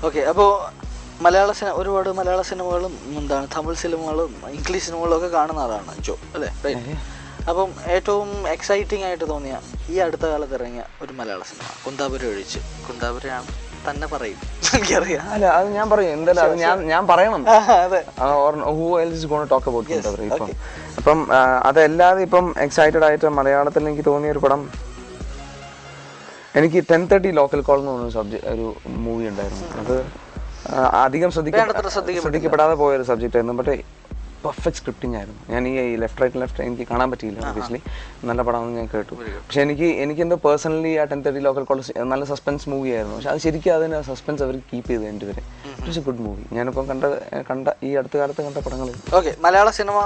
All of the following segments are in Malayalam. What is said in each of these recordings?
ഓക്കെ, അപ്പോൾ ഒരുപാട് മലയാള സിനിമകളും എന്താണ് തമിഴ് സിനിമകളും ഇംഗ്ലീഷ് സിനിമകളും ഒക്കെ കാണുന്ന ആളാണ് ജോ അല്ലേ? അപ്പം ഏറ്റവും എക്സൈറ്റിംഗ് ആയിട്ട് തോന്നിയ ഈ അടുത്ത കാലത്ത് ഇറങ്ങിയ ഒരു മലയാള സിനിമ കുന്താപുരം ഒഴിച്ച്. കുന്താപുരയാണ് തന്നെ പറയും, എനിക്കറിയാം. അല്ല, അത് ഞാൻ പറയും എന്തായാലും, അത് ഞാൻ പറയണം. അപ്പം അതല്ലാതെ ഇപ്പം എക്സൈറ്റഡ് ആയിട്ട് മലയാളത്തിൽ എനിക്ക് തോന്നിയ ഒരു പടം, എനിക്ക് 10:30 ലോക്കൽ കോൾ എന്ന് പറഞ്ഞ ഒരു മൂവി ഉണ്ടായിരുന്നു. അത് അധികം ശ്രദ്ധിക്കപ്പെടാതെ പോയൊരു സബ്ജക്റ്റ് ആയിരുന്നു. ബട്ട് പെർഫെക്റ്റ് സ്ക്രിപ്റ്റിംഗ് ആയിരുന്നു. ഞാൻ ഈ ലെഫ്റ്റ് എനിക്ക് കാണാൻ പറ്റിയില്ല ഒബ്വിയസ്ലി, നല്ല പടമാണെന്ന് ഞാൻ കേട്ടു. പക്ഷെ എനിക്കെന്തോ പേഴ്സണലി ആ 10:30 ലോക്കൽ കോൾ നല്ല സസ്പെൻസ് മൂവി ആയിരുന്നു. പക്ഷെ അത് ശരിക്കും അതിന് സസ്പെൻസ് അവർ കീപ്പ് ചെയ്ത് എൻ്റെ വരെ. It's A good movie. ഞാനിപ്പം കണ്ട ഈ അടുത്ത കാലത്ത് കണ്ട പടങ്ങളിൽ. ഓക്കെ, മലയാള സിനിമ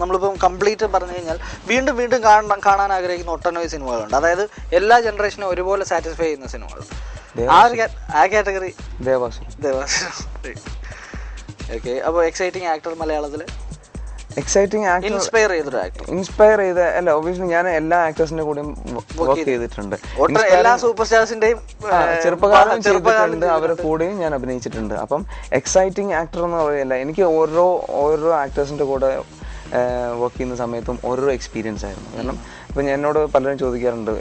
നമ്മളിപ്പം കംപ്ലീറ്റ് പറഞ്ഞു കഴിഞ്ഞാൽ വീണ്ടും കാണാൻ ആഗ്രഹിക്കുന്ന ഒട്ടനവധി സിനിമകളുണ്ട്. അതായത് എല്ലാ ജനറേഷനും ഒരുപോലെ സാറ്റിസ്ഫൈ ചെയ്യുന്ന സിനിമകൾ. ആ കാറ്റഗറി ദേവാസുരം. ഓക്കെ, അപ്പോൾ എക്സൈറ്റിംഗ് ആക്ടർ മലയാളത്തിൽ എക്സൈറ്റിംഗ് ആക്ടർ, ഇൻസ്പയർ ചെയ്ത അല്ല, ഒബ്വിയസ്ലി ഞാൻ എല്ലാ ആക്ടേഴ്സിന്റെ കൂടെയും വർക്ക് ചെയ്തിട്ടുണ്ട്. എല്ലാ സൂപ്പർ സ്റ്റാർസിന്റെയും ചെറുപ്പകാലം ചെയ്തിട്ടുണ്ട്, അവരുടെ കൂടെയും ഞാൻ അഭിനയിച്ചിട്ടുണ്ട്. അപ്പം എക്സൈറ്റിംഗ് ആക്ടർ എന്ന് പറയല്ല, എനിക്ക് ഓരോ ആക്ടേഴ്സിന്റെ കൂടെ വർക്ക് ചെയ്യുന്ന സമയത്തും ഓരോ എക്സ്പീരിയൻസ് ആയിരുന്നു. കാരണം ഇപ്പം എന്നോട് പലരും ചോദിക്കാറുണ്ട്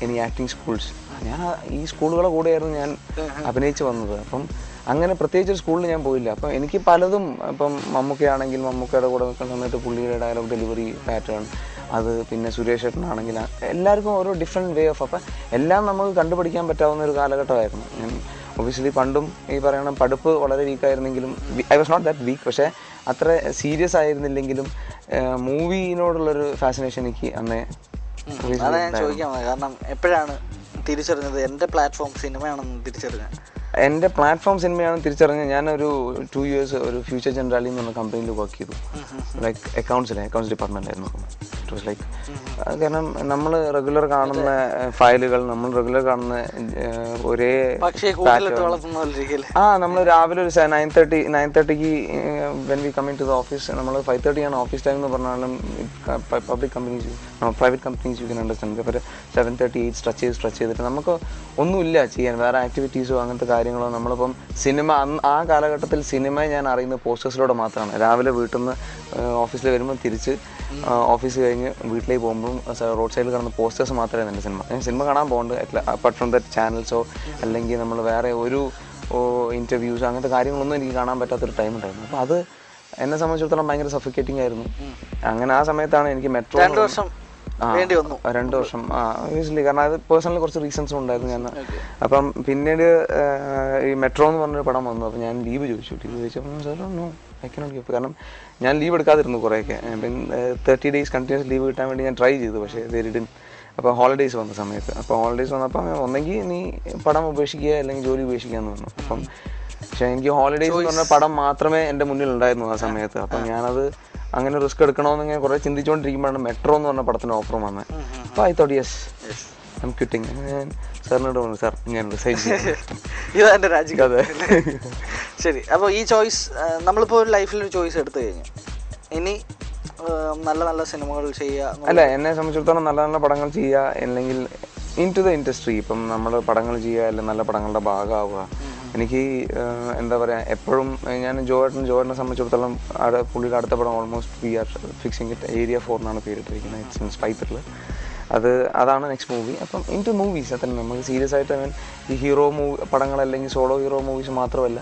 ഇനി ആക്ടിങ് സ്കൂൾസ്, ഞാൻ ഈ സ്കൂളുകളെ കൂടെയായിരുന്നു ഞാൻ അഭിനയിച്ച് വന്നത്. അപ്പം അങ്ങനെ പ്രത്യേകിച്ചൊരു സ്കൂളിൽ ഞാൻ പോയില്ല. അപ്പം എനിക്ക് പലതും, ഇപ്പം മമ്മൂക്കയാണെങ്കിൽ മമ്മൂക്കയുടെ കൂടെ നിൽക്കുന്ന സമയത്ത് പുള്ളിയുടെ ഡയലോഗ് ഡെലിവറി പാറ്റേൺ, അത് പിന്നെ സുരേഷ് ഏട്ടനാണെങ്കിൽ എല്ലാവർക്കും ഓരോ ഡിഫറെൻറ്റ് വേ ഓഫ്. അപ്പം എല്ലാം നമുക്ക് കണ്ടുപിടിക്കാൻ പറ്റാവുന്ന ഒരു കാലഘട്ടമായിരുന്നു. ഞാൻ ഒബ്വിയസ്ലി പണ്ടും ഈ പറയണം പഠിപ്പ് വളരെ വീക്കായിരുന്നെങ്കിലും, I was not that weak, പക്ഷേ അത്ര സീരിയസ് ആയിരുന്നില്ലെങ്കിലും മൂവിനോടുള്ളൊരു ഫാസിനേഷൻ എനിക്ക് അന്നേ. അതാണ് ഞാൻ ചോദിക്കാൻ, കാരണം എപ്പോഴാണ് തിരിച്ചറിഞ്ഞത് എൻ്റെ പ്ലാറ്റ്ഫോം സിനിമയാണെന്ന് തിരിച്ചറിഞ്ഞത്? എൻ്റെ പ്ലാറ്റ്ഫോം സിനിമയാണെന്ന് തിരിച്ചറിഞ്ഞ് ഞാനൊരു 2 years ഒരു ഫ്യൂച്ചർ ജനറാലി എന്ന് പറഞ്ഞ കമ്പനിയിൽ വർക്ക് ചെയ്തു. ലൈക്ക് അക്കൗണ്ട്സ് ഡിപ്പാർട്ട്മെൻറ്റായിരുന്നു. ഇറ്റ് വാസ് ലൈക്ക്, കാരണം നമ്മൾ റെഗുലർ കാണുന്ന ഫയലുകൾ, നമ്മൾ റെഗുലർ കാണുന്ന ഒരേ നമ്മൾ രാവിലെ ഒരു 9:30 when we coming to the office, നമ്മൾ 5:30 ആണ് ഓഫീസ് ടൈം എന്ന് പറഞ്ഞാലും public companies, private companies you can understand. അപ്പോൾ 7:30 സ്ട്രെച്ച് ചെയ്തിട്ട് നമുക്ക് ഒന്നുമില്ല ചെയ്യാൻ, വേറെ ആക്ടിവിറ്റീസോ അങ്ങനത്തെ കാര്യങ്ങളോ. നമ്മളിപ്പം സിനിമ, ആ കാലഘട്ടത്തിൽ സിനിമ ഞാൻ അറിയുന്നത് പോസ്റ്റേഴ്സിലൂടെ മാത്രമാണ്. രാവിലെ വീട്ടിൽ നിന്ന് ഓഫീസിൽ വരുമ്പോൾ തിരിച്ച് ഓഫീസ് കഴിഞ്ഞ് വീട്ടിലേക്ക് പോകുമ്പോഴും റോഡ് സൈഡിൽ കാണുന്ന പോസ്റ്റേഴ്സ് മാത്രമേ എൻ്റെ സിനിമ കാണാൻ പോകേണ്ടത്. അപ്പാർട്ട് ഫ്രം ദ ചാനൽസോ അല്ലെങ്കിൽ നമ്മൾ വേറെ ഒരു ഇൻ്റർവ്യൂസോ അങ്ങനത്തെ കാര്യങ്ങളൊന്നും എനിക്ക് കാണാൻ പറ്റാത്തൊരു ടൈം ഉണ്ടായിരുന്നു. അപ്പോൾ അത് എന്നെ സംബന്ധിച്ചിടത്തോളം ഭയങ്കര സഫിക്കേറ്റിംഗ് ആയിരുന്നു. അങ്ങനെ ആ സമയത്താണ് എനിക്ക് മെട്രോ 2 വർഷം ഒബ്വിയസ്ലി, കാരണം അത് പേഴ്സണലി കുറച്ച് റീസൺസും ഉണ്ടായിരുന്നു ഞാൻ. അപ്പം പിന്നീട് ഈ മെട്രോ എന്ന് പറഞ്ഞൊരു പടം വന്നു. അപ്പോൾ ഞാൻ ലീവ് ചോദിച്ചപ്പോൾ sir no I cannot give, കാരണം ഞാൻ ലീവ് എടുക്കാതിരുന്നു കുറേയൊക്കെ. പിന്നെ 30 days കണ്ടിന്യൂസ് ലീവ് കിട്ടാൻ വേണ്ടി ഞാൻ ട്രൈ ചെയ്തു, പക്ഷേ ദേരിഡിൻ. അപ്പോൾ ഹോളിഡേയ്സ് വന്ന സമയത്ത്, അപ്പോൾ ഹോളിഡേയ്സ് വന്നപ്പോൾ ഒന്നെങ്കിൽ നീ പടം ഉപേക്ഷിക്കുക അല്ലെങ്കിൽ ജോലി ഉപേക്ഷിക്കുക എന്ന് പറഞ്ഞു. അപ്പം പക്ഷേ എനിക്ക് ഹോളിഡേയ്സ് എന്ന് പറഞ്ഞ പടം മാത്രമേ എൻ്റെ മുന്നിൽ ഉണ്ടായിരുന്നു ആ സമയത്ത്. അപ്പം ഞാനത് അങ്ങനെ റിസ്ക് എടുക്കണമെന്ന് ഞാൻ കുറേ ചിന്തിച്ചുകൊണ്ടിരിക്കുമ്പോഴാണ് മെട്രോ എന്ന് പറഞ്ഞ പടത്തിന് ഓഫർ വന്നത്. അപ്പോൾ I thought yes I M quitting. ഞാൻ സാറിനോട് പറഞ്ഞു, സാർ ഞാൻ റിസൈൻ ഇതെൻ്റെ രാജ്യം. ശരി, അപ്പോൾ ഈ ചോയ്സ്, നമ്മളിപ്പോൾ ഒരു ലൈഫിലൊരു ചോയ്സ് എടുത്തു കഴിഞ്ഞു, ഇനി നല്ല നല്ല സിനിമകൾ ചെയ്യുക അല്ല, എന്നെ സംബന്ധിച്ചിടത്തോളം നല്ല നല്ല പടങ്ങൾ ചെയ്യുക, അല്ലെങ്കിൽ ഇൻ ടു ദ ഇൻഡസ്ട്രി, ഇപ്പം നമ്മൾ പടങ്ങൾ ചെയ്യുക, അല്ലെങ്കിൽ നല്ല പടങ്ങളുടെ ഭാഗമാവുക. എനിക്ക് എന്താ പറയുക, എപ്പോഴും ഞാൻ ജോയേട്ടനെ സംബന്ധിച്ചിടത്തോളം പുള്ളിയുടെ അടുത്ത പടം almost we are fixing it area 4 എന്നാണ് പേരിട്ടിരിക്കുന്നത്. ഇറ്റ്സ് ഇൻ സ്പൈത്തറിൽ. അതാണ് നെക്സ്റ്റ് മൂവി. അപ്പം ഇൻ ടു മൂവീസ് തന്നെ നമുക്ക് സീരിയസ് ആയിട്ട് ഈ ഹീറോ പടങ്ങൾ അല്ലെങ്കിൽ സോളോ ഹീറോ മൂവീസ് മാത്രമല്ല,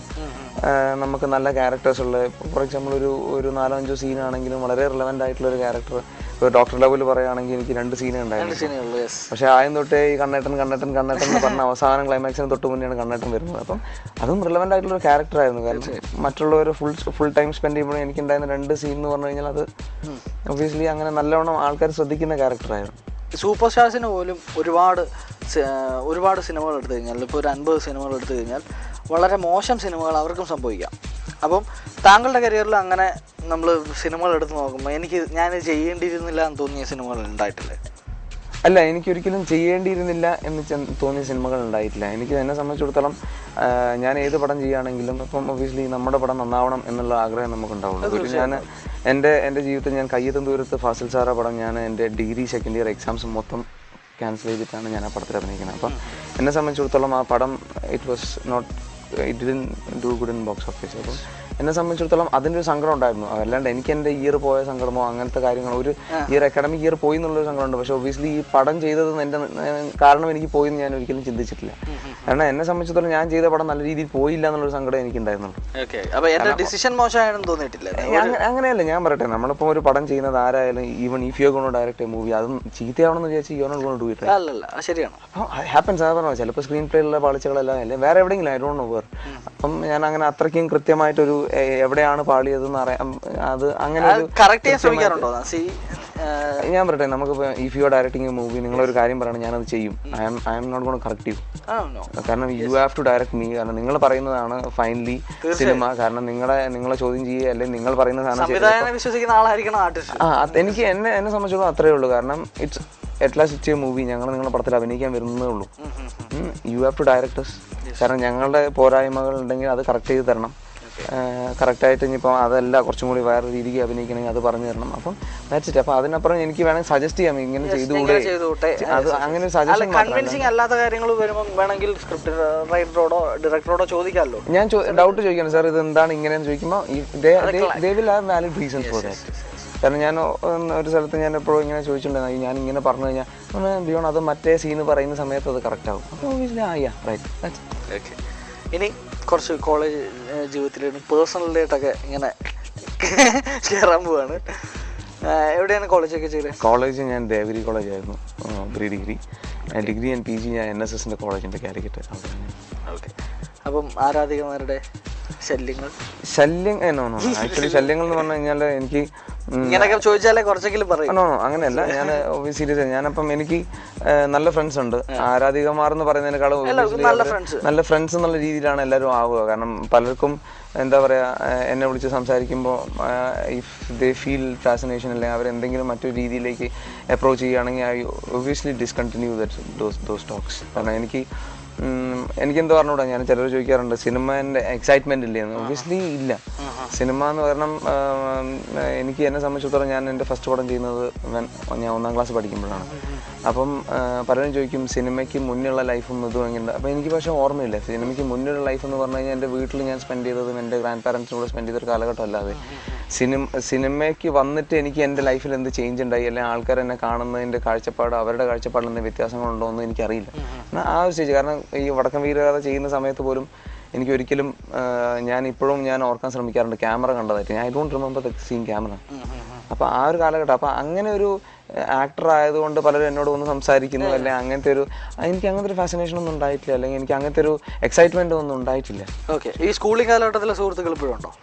നമുക്ക് നല്ല ക്യാരക്ടേഴ്സ് ഉള്ള, ഫോർ എക്സാമ്പിൾ ഒരു 4-5 സീനാണെങ്കിലും വളരെ റിലവൻ്റ് ആയിട്ടുള്ളൊരു ക്യാരക്ടർ. ഇപ്പോൾ ഡോക്ടർ ലെവൽ പറയുകയാണെങ്കിൽ എനിക്ക് 2 സീനേ ഉണ്ടായിരുന്നു. പക്ഷേ ആദ്യം തൊട്ടേ ഈ കണ്ണേട്ടൻ എന്ന് പറഞ്ഞ അവസാനം ക്ലൈമാക്സിന് തൊട്ട് മുന്നെയാണ് കണ്ണേട്ടൻ വരുന്നത്. അപ്പം അതും റിലവൻ്റ് ആയിട്ടുള്ളൊരു ക്യാരക്ടറായിരുന്നു. കാരണം മറ്റുള്ളവർ ഫുൾ ടൈം സ്പെൻഡ് ചെയ്യുമ്പോഴും എനിക്കുണ്ടായിരുന്ന 2 സീൻ എന്ന് പറഞ്ഞു കഴിഞ്ഞാൽ അത് ഒബ്വിയസ്ലി അങ്ങനെ നല്ലവണ്ണം ആൾക്കാർ ശ്രദ്ധിക്കുന്ന ക്യാരക്ടറായിരുന്നു. സൂപ്പർ സ്റ്റാർസിന് പോലും ഒരുപാട് സിനിമകൾ എടുത്തു കഴിഞ്ഞാൽ, ഇപ്പോൾ ഒരു 50 സിനിമകൾ എടുത്തു കഴിഞ്ഞാൽ വളരെ മോശം സിനിമകൾ അവർക്കും സംഭവിക്കാം. അപ്പം താങ്കളുടെ കരിയറിൽ അങ്ങനെ നമ്മൾ സിനിമകൾ എടുത്ത് നോക്കുമ്പോൾ ഞാൻ ചെയ്യേണ്ടിയിരുന്നില്ല എന്ന് തോന്നിയ സിനിമകൾ ഉണ്ടായിട്ടില്ലേ? അല്ല, എനിക്കൊരിക്കലും ചെയ്യേണ്ടിയിരുന്നില്ല എന്ന് തോന്നിയ സിനിമകൾ ഉണ്ടായിട്ടില്ല. എനിക്ക് എന്നെ സംബന്ധിച്ചിടത്തോളം ഞാൻ ഏത് പടം ചെയ്യുകയാണെങ്കിലും ഇപ്പം ഒബ്വിയസ്ലി നമ്മുടെ പടം നന്നാവണം എന്നുള്ള ആഗ്രഹം നമുക്കുണ്ടാവുള്ളൂ. ഞാൻ എൻ്റെ ജീവിതത്തിൽ ഞാൻ കയ്യെത്തും ദൂരത്ത് ഫാസിൽ സാറ പടം, ഞാൻ എൻ്റെ ഡിഗ്രി സെക്കൻഡ് ഇയർ എക്സാംസ് മൊത്തം ക്യാൻസൽ ചെയ്തിട്ടാണ് ഞാൻ ആ പടത്തിൽ അഭിനയിക്കുന്നത്. അപ്പം എന്നെ സംബന്ധിച്ചിടത്തോളം ആ പടം it was not it didn't do good in box office. അപ്പം എന്നെ സംബന്ധിച്ചിടത്തോളം അതിൻ്റെ ഒരു സങ്കടം ഉണ്ടായിരുന്നു. അല്ലാണ്ട് എനിക്ക് എൻ്റെ ഇയർ പോയ സങ്കടമോ അങ്ങനത്തെ കാര്യങ്ങളോ, ഒരു ഇയർ അക്കാഡമിക് ഇയർ പോയി എന്നുള്ളൊരു സങ്കടമുണ്ട്. പക്ഷേ ഒബ്വിയസ്ലി ഈ പടം ചെയ്തത് എൻ്റെ കാരണം എനിക്ക് പോയി എന്ന് ഞാൻ ഒരിക്കലും ചിന്തിച്ചിട്ടില്ല. കാരണം എന്നെ സംബന്ധിച്ചിടത്തോളം ഞാൻ ചെയ്ത പടം നല്ല രീതിയിൽ പോയില്ല എന്നുള്ളൊരു സങ്കടം എനിക്ക് ഉണ്ടായിരുന്നുള്ളൂ. അങ്ങനെയല്ല, ഞാൻ പറയട്ടെ, നമ്മളിപ്പോൾ ഒരു പടം ചെയ്യുന്നത് ആരായാലും, even if you gonna direct a movie, അതും ചീത്തയാവണമെന്ന് വിചാരിച്ച് you not gonna do it. അപ്പോൾ ഹാപ്പൻസ്. അത് പറഞ്ഞോ, ചിലപ്പോൾ സ്ക്രീൻ പ്ലേയിലുള്ള പാളിച്ചകളെല്ലാം അല്ലേ വേറെ എവിടെയെങ്കിലും, ഐ ഡോണ്ട് നോ വേർ. അപ്പം ഞാൻ അങ്ങനെ അത്രയ്ക്കും കൃത്യമായിട്ടൊരു എവിടെയാണ് പാളിയതെന്ന് അറിയാം, അത് അങ്ങനെ ഞാൻ പറയട്ടെ, നമുക്കിപ്പോൾ if you are directing a movie, നിങ്ങളൊരു കാര്യം പറയണം, ഞാനത് ചെയ്യും. I am not gonna correct you. കാരണം you have to direct me. കാരണം നിങ്ങൾ പറയുന്നതാണ് ഫൈനലി സിനിമ. കാരണം നിങ്ങളെ ചോദ്യം ചെയ്യുക, അല്ലെങ്കിൽ നിങ്ങൾ പറയുന്ന സാധനം എനിക്ക് എന്നെ സംബന്ധിച്ചോളം അത്രേ ഉള്ളൂ. കാരണം it's at last it's a movie. ഞങ്ങൾ നിങ്ങളുടെ പടത്തിൽ അഭിനയിക്കാൻ വരുന്നതേ ഉള്ളൂ. You have to direct us. കാരണം ഞങ്ങളുടെ പോരായ്മകൾ ഉണ്ടെങ്കിൽ അത് കറക്റ്റ് ചെയ്ത് തരണം. കറക്റ്റായിട്ട് ഇനിയിപ്പോൾ അതല്ല കുറച്ചും കൂടി വേറെ രീതിക്ക് അഭിനയിക്കണമെങ്കിൽ അത് പറഞ്ഞു തരണം. അപ്പം ദാറ്റ്സ് ഇറ്റ്. അപ്പോൾ അതിനപ്പുറം എനിക്ക് വേണമെങ്കിൽ സജസ്റ്റ് ചെയ്യാം, ഇങ്ങനെ ചെയ്തുകൂടെ, അത് അങ്ങനെ ഒരു സജഷൻ. കൺവിൻസിംഗ് അല്ലാത്ത കാര്യങ്ങൾ വരുമ്പോൾ വേണമെങ്കിൽ സ്ക്രിപ്റ്റ് റൈറ്ററോടോ ഡയറക്ടറോടോ ചോദിക്കാമല്ലോ. ഞാൻ ഡൗട്ട് ചോദിക്കണം, സാർ ഇത് എന്താണ് ഇങ്ങനെയെന്ന് ചോദിക്കുമ്പോൾ they will have valid reasons for that. കാരണം ഞാൻ ഒരു സ്ഥലത്ത് ഞാൻ എപ്പോഴും ഇങ്ങനെ ചോദിച്ചിട്ടുണ്ടായിരുന്നു, ഞാൻ ഇങ്ങനെ പറഞ്ഞു കഴിഞ്ഞാൽ ബിയോൺ അത് മറ്റേ സീന് പറയുന്ന സമയത്ത് അത് കറക്റ്റ് ആവും. അപ്പോൾ ഓബിയസ്ലി റൈറ്റ്. ഇനി കുറച്ച് കോളേജ് ജീവിതത്തിൽ പേഴ്സണലായിട്ടൊക്കെ ഇങ്ങനെ കയറാൻ പോവാണ്. എവിടെയാണ് കോളേജൊക്കെ ചെയ്തത്? കോളേജ് ഞാൻ ദേവഗിരി കോളേജായിരുന്നു, pre degree. Degree and PG ഞാൻ NSSൻ്റെ കോളേജിൻ്റെ കാലിക്കറ്റ്. ഓക്കെ. അപ്പം ആരാധികമാരുടെ ശല്യങ്ങൾ ആക്ച്വലി ശല്യങ്ങൾ എന്ന് പറഞ്ഞു കഴിഞ്ഞാൽ എനിക്ക് ഇങ്ങനെയൊക്കെ ചോദിച്ചാലേ കുറച്ചെങ്കിലും പറയും. അങ്ങനെയല്ല, ഞാൻ സീരിയസ് ആയി. ഞാനപ്പം എനിക്ക് നല്ല ഫ്രണ്ട്സ് ഉണ്ട്. ആരാധികമാർ എന്ന് പറയുന്നതിനേക്കാളും നല്ല ഫ്രണ്ട്സ് എന്നുള്ള രീതിയിലാണ് എല്ലാവരും ആവുക. കാരണം പലർക്കും എന്താ പറയുക, എന്നെ വിളിച്ച് സംസാരിക്കുമ്പോൾ ഇഫ് ദേ ഫീൽ ഫാസിനേഷൻ, അല്ലെങ്കിൽ അവരെന്തെങ്കിലും മറ്റൊരു രീതിയിലേക്ക് അപ്രോച്ച് ചെയ്യുകയാണെങ്കിൽ I obviously discontinue those talks. കാരണം എനിക്കെന്താ പറഞ്ഞൂടാ, ഞാൻ ചിലർ ചോദിക്കാറുണ്ട് സിനിമേൻ്റെ എക്സൈറ്റ്മെൻറ്റ് ഇല്ലേന്ന്. ഒബ്വിയസ്ലി ഇല്ല. സിനിമ എന്ന് പറഞ്ഞാൽ എനിക്ക് എന്നെ സംബന്ധിച്ചിടത്തോളം ഞാൻ എൻ്റെ ഫസ്റ്റ് പടം ചെയ്യുന്നത് ഞാൻ 1ാം ക്ലാസ് പഠിക്കുമ്പോഴാണ്. അപ്പം പലരും ചോദിക്കും സിനിമയ്ക്ക് മുന്നുള്ള ലൈഫും ഇതും എങ്ങനെ. അപ്പോൾ എനിക്ക് പക്ഷേ ഓർമ്മയില്ല. സിനിമയ്ക്ക് മുന്നുള്ള ലൈഫ് എന്ന് പറഞ്ഞു കഴിഞ്ഞാൽ എൻ്റെ വീട്ടിൽ ഞാൻ സ്പെൻഡ് ചെയ്തതും എൻ്റെ ഗ്രാൻഡ് പാരൻസിനോട് സ്പെൻഡ് ചെയ്തൊരു കാലഘട്ടം അല്ലാതെ സിനിമയ്ക്ക് വന്നിട്ട് എനിക്ക് എൻ്റെ ലൈഫിൽ എന്ത് ചേഞ്ച് ഉണ്ടായി, അല്ലെങ്കിൽ ആൾക്കാർ എന്നെ കാണുന്നതിൻ്റെ കാഴ്ചപ്പാട്, അവരുടെ കാഴ്ചപ്പാടിൽ എന്തെങ്കിലും വ്യത്യാസങ്ങളുണ്ടോ എന്ന് എനിക്കറിയില്ല. ആ ഒരു സ്റ്റേജ്. കാരണം ഈ വടക്കം വീരകഥ ചെയ്യുന്ന സമയത്ത് പോലും എനിക്കൊരിക്കലും ഞാൻ ഓർക്കാൻ ശ്രമിക്കാറുണ്ട് ക്യാമറ കണ്ടതായിട്ട്. I don't remember the scene camera. അപ്പോൾ ആ ഒരു കാലഘട്ടം. അപ്പോൾ അങ്ങനെ ഒരു ആക്ടർ ആയതുകൊണ്ട് പലരും എന്നോട് വന്ന് സംസാരിക്കുന്നു, അല്ലെങ്കിൽ അങ്ങനത്തെ എനിക്ക് അങ്ങനത്തെ ഒരു ഫാസിനേഷൻ ഒന്നും ഉണ്ടായിട്ടില്ല, അല്ലെങ്കിൽ എനിക്ക് അങ്ങനത്തെ ഒരു എക്സൈറ്റ്മെന്റ് ഒന്നും ഉണ്ടായിട്ടില്ല. ഓക്കെ. ഈ സ്കൂളിംഗ് കാലഘട്ടത്തിലെ സുഹൃത്തുക്കൾ ഇപ്പോഴും ഉണ്ടോ?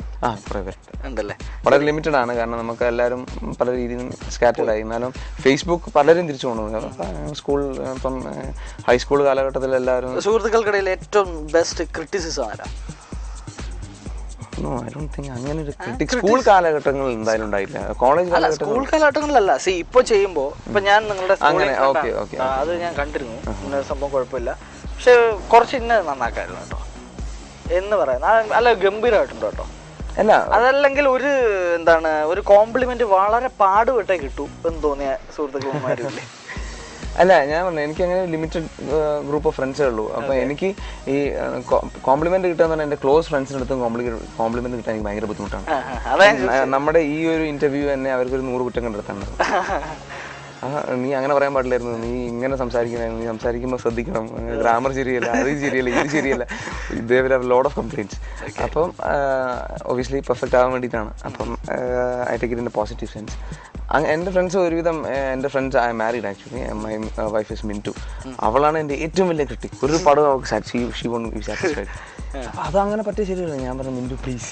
ഉണ്ടല്ലേ. വളരെ ലിമിറ്റഡ് ആണ്. കാരണം നമുക്ക് എല്ലാവരും പല രീതിയിലും സ്കാറ്റേഡ് ആയി. എന്നാലും ഫേസ്ബുക്ക് പലരും തിരിച്ചു കൊണ്ടുപോകും. സ്കൂൾ ഇപ്പം ഹൈസ്കൂൾ കാലഘട്ടത്തിൽ എല്ലാവരും. സുഹൃത്തുക്കൾക്കിടയിൽ ഏറ്റവും ബെസ്റ്റ് ക്രിറ്റിസിസം ആരാ? അങ്ങനെ ഒരു സ്കൂൾ കാലഘട്ടങ്ങളിൽ എന്തായാലും ഉണ്ടായില്ല. കോളേജ് സ്കൂൾ കാലഘട്ടങ്ങളിലല്ല. ഇപ്പൊ ചെയ്യുമ്പോ ഇപ്പൊ ഞാൻ നിങ്ങളുടെ അത് ഞാൻ കണ്ടിരുന്നു, ഇന്ന സംഭവം കുഴപ്പമില്ല, പക്ഷെ കുറച്ച് ഇന്ന നന്നാക്കായിരുന്നു കേട്ടോ എന്ന് പറയാം. അല്ല, ഗംഭീരമായിട്ടുണ്ട് കേട്ടോ. അല്ല, അതല്ലെങ്കിൽ ഒരു കോംപ്ലിമെന്റ് വളരെ പാടുപെട്ടേ കിട്ടൂ എന്ന് തോന്നിയ സുഹൃത്തുക്കളുമാരില്ലേ? അല്ല, ഞാൻ പറഞ്ഞു എനിക്കങ്ങനെ ലിമിറ്റഡ് ഗ്രൂപ്പ് ഓഫ് ഫ്രണ്ട്സേ ഉള്ളൂ. അപ്പോൾ എനിക്ക് ഈ കോംപ്ലിമെന്റ് കിട്ടുക എന്ന് പറഞ്ഞാൽ എൻ്റെ ക്ലോസ് ഫ്രണ്ട്സിൻ്റെ അടുത്തും കോംപ്ലിമെന്റ് കിട്ടാൻ എനിക്ക് ഭയങ്കര ബുദ്ധിമുട്ടാണ്. നമ്മുടെ ഈ ഒരു ഇന്റർവ്യൂ തന്നെ അവർക്കൊരു 100 കുറ്റം കണ്ടെടുത്താണ്. നീ അങ്ങനെ പറയാൻ പാടില്ലായിരുന്നു, നീ ഇങ്ങനെ സംസാരിക്കണമായിരുന്നു, നീ സംസാരിക്കുമ്പോൾ ശ്രദ്ധിക്കണം, ഗ്രാമർ ശരിയല്ല, അത് ശരിയല്ല, ഇത് ശരിയല്ല. They will have lot of complaints. അപ്പം ഒബ്വിയസ്ലി പെർഫെക്റ്റ് ആവാൻ വേണ്ടിയിട്ടാണ്. അപ്പം I take it in A positive sense. എൻ്റെ ഫ്രണ്ട്സ് ഒരുവിധം എൻ്റെ friends I married actually. My wife is Mintu. അവളാണ് എൻ്റെ ഏറ്റവും വലിയ ക്രിട്ടിക്. ഒരു പടം അവൾക്ക് സാറ്റിസ്ഫൈഡ്. അപ്പം അതങ്ങനെ പറ്റിയ ശരിയല്ല. ഞാൻ പറഞ്ഞു, മിൻറ്റു പ്ലീസ്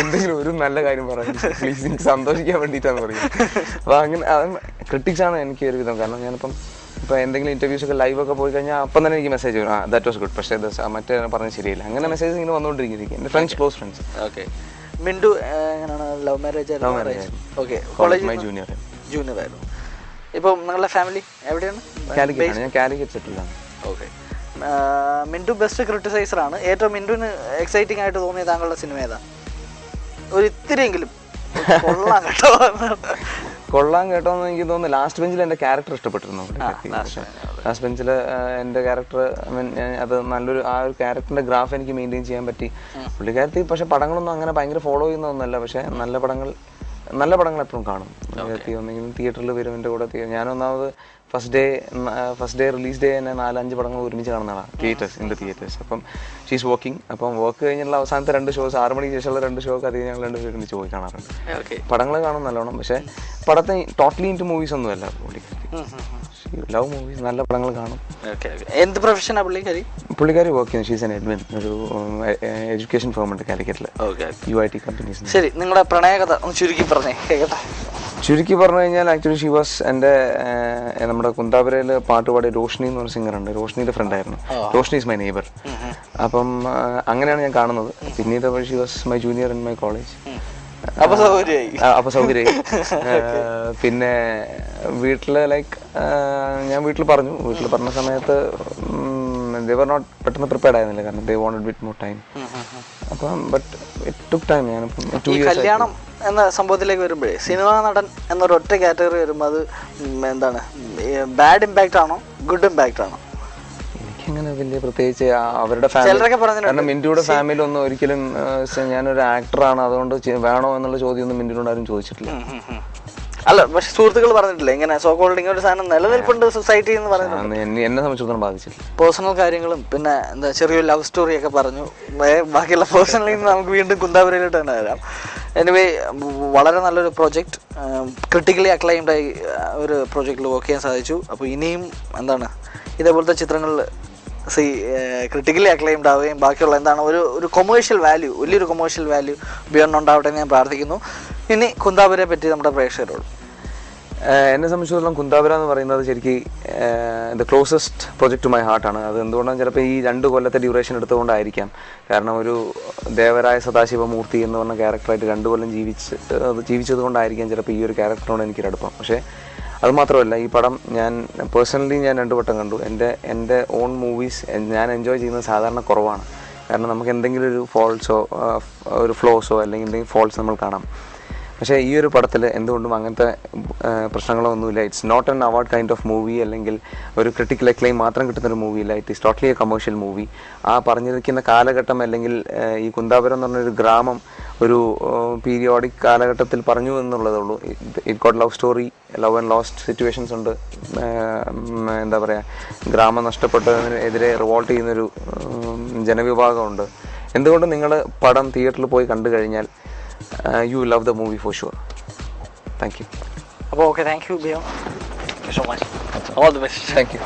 എന്തെങ്കിലും ഒരു നല്ല കാര്യം പറയാം പ്ലീസ്, എനിക്ക് സന്തോഷിക്കാൻ വേണ്ടിയിട്ടാണ് പറയുന്നത്. അപ്പോൾ അങ്ങനെ ക്രിട്ടിക്സ് ആണ് എനിക്ക് ഒരുവിധം. കാരണം ഞാനിപ്പം എന്തെങ്കിലും ഇന്റർവ്യൂസ് ഒക്കെ ലൈവ് ഒക്കെ പോയി കഴിഞ്ഞാൽ അപ്പം തന്നെ എനിക്ക് മെസ്സേജ് വരും, ദാറ്റ് വാസ് ഗുഡ്, പക്ഷേ മറ്റേ പറഞ്ഞത് ശരിയില്ല. അങ്ങനെ മെസ്സേജ് ഇങ്ങനെ വന്നുകൊണ്ടിരിക്കും എൻ്റെ friends, close friends. Okay. Mintu എങ്ങനെയാണ്? ലവ് മാരേജ് ആയിരുന്നു? ഓക്കെ. കോളേജ് ജൂനിയർ ആയിരുന്നു. ഇപ്പം നിങ്ങളുടെ ഫാമിലി എവിടെയാണ്? കാലിക്കറ്റാണ്. ഞാൻ Calicut സെറ്റിലാണ്. Okay. Mintu best criticiser ആണ്. ഏറ്റവും മിൻറ്റുവിന് എക്സൈറ്റിംഗ് ആയിട്ട് തോന്നിയ താങ്കളുടെ സിനിമ ഏതാ? ഒരു ഇത്തിരിയെങ്കിലും കൊള്ളാം കേട്ടോ എന്ന് എനിക്ക് തോന്നുന്നു. ലാസ്റ്റ് ബെഞ്ചിൽ എൻ്റെ ക്യാരക്ടർ ഇഷ്ടപ്പെട്ടിരുന്നു. ലാസ്റ്റ് ബെഞ്ചിൽ എൻ്റെ ക്യാരക്ടർ അത് നല്ലൊരു ആ ഒരു ക്യാരക്ടറിൻ്റെ ഗ്രാഫ് എനിക്ക് മെയിൻറ്റെയിൻ ചെയ്യാൻ പറ്റി. പുള്ളിക്കാരത്തി പക്ഷേ പടങ്ങളൊന്നും അങ്ങനെ ഭയങ്കര ഫോളോ ചെയ്യുന്നതൊന്നുമല്ല, പക്ഷേ നല്ല പടങ്ങൾ എപ്പോഴും കാണും. ഒന്നെങ്കിലും തിയേറ്ററിൽ വരും എൻ്റെ കൂടെ. ഞാനൊന്നാമത് ഫസ്റ്റ് ഡേ റിലീസ് ഡേ തന്നെ 4-5 പടങ്ങൾ ഒരുമിച്ച് കാണുന്നതാണ് തിയേറ്റേഴ്സ്. അപ്പം ഷീസ് വർക്കിംഗ്. അപ്പം വർക്ക് കഴിഞ്ഞുള്ള അവസാനത്തെ 2 ഷോസ് 6 മണിക്ക് ശേഷമുള്ള 2 ഷോക്ക് അധികം ഞങ്ങൾ 2 പേരും ഒരുമിച്ച് പോയി കാണാറുണ്ട്. പടങ്ങൾ കാണും നല്ലോണം, പക്ഷേ പടത്തെ ടോട്ടലി ഇൻറ്റു മൂവീസ് ഒന്നുമല്ല ലവ് മൂവീസ്. നല്ല പടങ്ങൾ കാണും. എന്ത് പ്രൊഫഷനാണ് പുള്ളിക്കാരി? വർക്ക് ചെയ്യുന്നു. ഷീസ് ആൻ അഡ്മിൻ, ഒരു എഡ്യൂക്കേഷൻ ഫേം ഉണ്ട് കാലിക്കറ്റിൽ, UIT കമ്പനീസ്. ശരി, നിങ്ങളുടെ പ്രണയകഥ ഒന്ന് ചുരുക്കി പറഞ്ഞേ കേൾക്കട്ടെ. ചുരുക്കി പറഞ്ഞു കഴിഞ്ഞാൽ ആക്ച്വലി ഷി വാസ് എൻ്റെ നമ്മുടെ കുന്താപുരയിൽ പാട്ട് പാടിയ രോഷ്നി എന്ന് പറഞ്ഞ സിംഗറുണ്ട്. രോഷ്നിയുടെ ഫ്രണ്ടായിരുന്നു. Roshni is my neighbour. അപ്പം അങ്ങനെയാണ് ഞാൻ കാണുന്നത്. പിന്നീട് she was my junior in my college. അപ്പൊ സൗകര്യമായി. പിന്നെ വീട്ടില് ഞാൻ വീട്ടിൽ പറഞ്ഞ സമയത്ത് they were not പെട്ടെന്ന് പ്രിപ്പയർഡ് ആയിരുന്നില്ല, കാരണം they wanted bit more time. അപ്പം ബട്ട് ഇറ്റ് ടുക്ക് ടൈം. ഞാനിപ്പം 2 years കല്യാണം എന്ന സംഭവത്തിലേക്ക് വരുമ്പോഴേ സിനിമാ നടൻ എന്നൊരു ഒറ്റ കാറ്റഗറി വരുമ്പോൾ അത് എന്താണ്, ബാഡ് ഇമ്പാക്റ്റ് ആണോ ഗുഡ് ഇമ്പാക്റ്റ് ആണോ? എനിക്കങ്ങനെ വലിയ പ്രത്യേകിച്ച് അവരുടെ ഫാമിലി, കാരണം മിന്റുയുടെ ഫാമിലി ഒന്നും ഒരിക്കലും ഞാനൊരു ആക്ടറാണ് അതുകൊണ്ട് വേണോ എന്നുള്ള ചോദ്യം ഒന്നും മിന്റുവിനോട് ആരും ചോദിച്ചിട്ടില്ല. അല്ല, പക്ഷെ സുഹൃത്തുക്കൾ പറഞ്ഞിട്ടില്ല ഇങ്ങനെ സോ കോൾഡ് ഇങ്ങനെ ഒരു സാധനം നിലനിൽപ്പുണ്ട് സൊസൈറ്റി എന്ന് പറഞ്ഞിട്ടുണ്ട്. എന്നെ സംബന്ധിച്ചിടത്തോളം ബാധിച്ചിട്ടില്ല. പേഴ്സണൽ കാര്യങ്ങളും പിന്നെ എന്താ ചെറിയൊരു ലവ് സ്റ്റോറി ഒക്കെ പറഞ്ഞു. ബാക്കിയുള്ള പേഴ്സണലിൽ നിന്ന് നമുക്ക് വീണ്ടും കുന്താപുരയിലോട്ട് തന്നെ വരാം. എനിവേ, വളരെ നല്ലൊരു പ്രോജക്റ്റ്, ക്രിട്ടിക്കലി അക്ലൈംഡ് ആയി ഒരു പ്രോജക്റ്റിൽ വർക്ക് ചെയ്യാൻ സാധിച്ചു. അപ്പോൾ ഇനിയും എന്താണ് ഇതേപോലത്തെ ചിത്രങ്ങളിൽ ക്രിട്ടിക്കലി അക്ലൈംഡ് ആവുകയും ബാക്കിയുള്ള എന്താണ് ഒരു കൊമേഴ്ഷ്യൽ വാല്യൂ, വലിയൊരു കൊമേഴ്ഷ്യൽ വാല്യൂ ബിയോണ്ട് ഉണ്ടാവട്ടെ എന്ന് ഞാൻ പ്രാർത്ഥിക്കുന്നു. ഇനി കുന്താപുരയെ പറ്റി നമ്മുടെ പ്രേക്ഷകരോട്. എന്നെ സംബന്ധിച്ചിടത്തോളം കുന്താപുര എന്ന് പറയുന്നത് ശരിക്കും the closest project to my ഹാർട്ടാണ്. അത് എന്തുകൊണ്ടാണ് ചിലപ്പോൾ ഈ 2 കൊല്ലത്തെ ഡ്യൂറേഷൻ എടുത്തുകൊണ്ടായിരിക്കാം. കാരണം ഒരു ദേവരായ സദാശിവമൂർത്തി എന്ന് പറഞ്ഞ ക്യാരക്ടറായിട്ട് 2 കൊല്ലം ജീവിച്ചത് കൊണ്ടായിരിക്കാം ചിലപ്പോൾ ഈ ഒരു ക്യാരക്ടറിനോട് എനിക്കൊരടുപ്പം. പക്ഷേ അതുമാത്രമല്ല, ഈ പടം ഞാൻ പേഴ്സണലി 2 വട്ടം കണ്ടു. എൻ്റെ ഓൺ മൂവീസ് ഞാൻ എൻജോയ് ചെയ്യുന്നത് സാധാരണ കുറവാണ്. കാരണം നമുക്ക് എന്തെങ്കിലും ഒരു ഫോൾസോ ഒരു ഫ്ലോസോ അല്ലെങ്കിൽ എന്തെങ്കിലും ഫോൾസ് നമ്മൾ കാണാം. പക്ഷേ ഈ ഒരു പടത്തിൽ എന്തുകൊണ്ടും അങ്ങനത്തെ പ്രശ്നങ്ങളോ ഒന്നുമില്ല. It's not an award kind of movie, അല്ലെങ്കിൽ ഒരു ക്രിട്ടിക്കൽ അക്ലെയിം മാത്രം കിട്ടുന്നൊരു മൂവിയില്ല. It is totally a commercial movie. ആ പറഞ്ഞിരിക്കുന്ന കാലഘട്ടം, അല്ലെങ്കിൽ ഈ കുന്താപുരം എന്ന് പറഞ്ഞൊരു ഗ്രാമം ഒരു പീരിയോഡിക് കാലഘട്ടത്തിൽ പറഞ്ഞു എന്നുള്ളതേ ഉള്ളൂ. It got love story, love and lost situations ഉണ്ട്. എന്താ പറയുക, ഗ്രാമം നഷ്ടപ്പെട്ടതിനെതിരെ റിവോൾട്ട് ചെയ്യുന്നൊരു ജനവിഭാഗമുണ്ട്. എന്തുകൊണ്ടും നിങ്ങൾ പടം തിയേറ്ററിൽ പോയി കണ്ടു കഴിഞ്ഞാൽ you will love the movie for sure. Thank you. Okay, thank you, Bhaiya. Thank you so much. All the best. Thank you.